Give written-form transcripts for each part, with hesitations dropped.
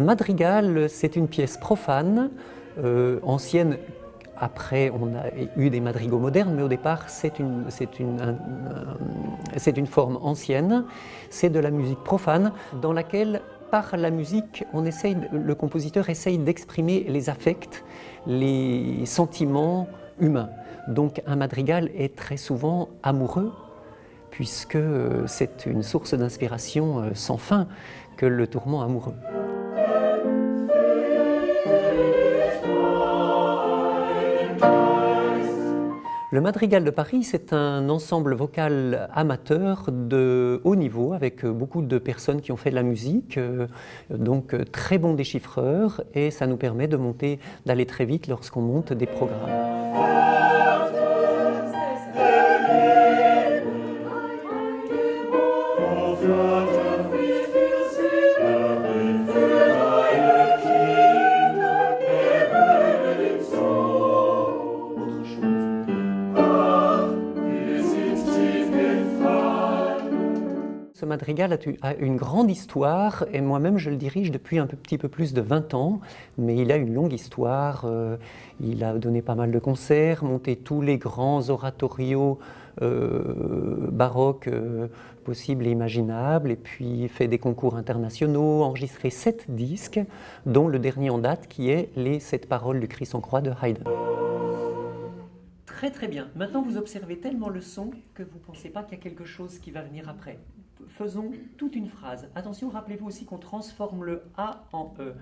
Un madrigal, c'est une pièce profane, ancienne. Après, on a eu des madrigaux modernes, mais au départ, c'est une forme ancienne. C'est de la musique profane dans laquelle, par la musique, le compositeur essaye d'exprimer les affects, les sentiments humains. Donc un madrigal est très souvent amoureux, puisque c'est une source d'inspiration sans fin que le tourment amoureux. Le Madrigal de Paris, c'est un ensemble vocal amateur de haut niveau, avec beaucoup de personnes qui ont fait de la musique, donc très bons déchiffreurs, et ça nous permet d'aller très vite lorsqu'on monte des programmes. Ce madrigal a une grande histoire, et moi-même je le dirige depuis un petit peu plus de 20 ans, mais il a une longue histoire. Il a donné pas mal de concerts, monté tous les grands oratorios baroques possibles et imaginables, et puis fait des concours internationaux, enregistré 7 disques, dont le dernier en date qui est les 7 paroles du Christ en croix de Haydn. Très très bien. Maintenant vous observez tellement le son que vous ne pensez pas qu'il y a quelque chose qui va venir après. Faisons toute une phrase. Attention, rappelez-vous aussi qu'on transforme le A en E.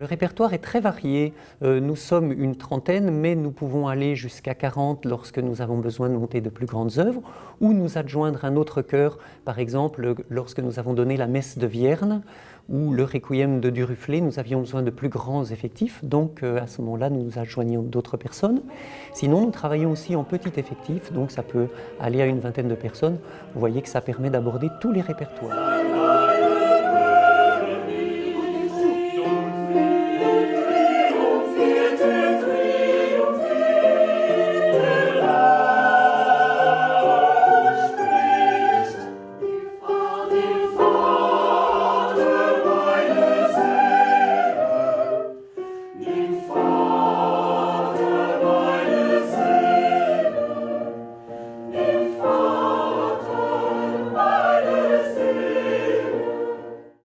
Le répertoire est très varié. Nous sommes une trentaine, mais nous pouvons aller jusqu'à 40 lorsque nous avons besoin de monter de plus grandes œuvres, ou nous adjoindre un autre chœur, par exemple lorsque nous avons donné la messe de Vierne, ou le requiem de Duruflé, nous avions besoin de plus grands effectifs, donc à ce moment-là, nous adjoignions d'autres personnes. Sinon, nous travaillons aussi en petit effectif, donc ça peut aller à une vingtaine de personnes. Vous voyez que ça permet d'aborder tous les répertoires.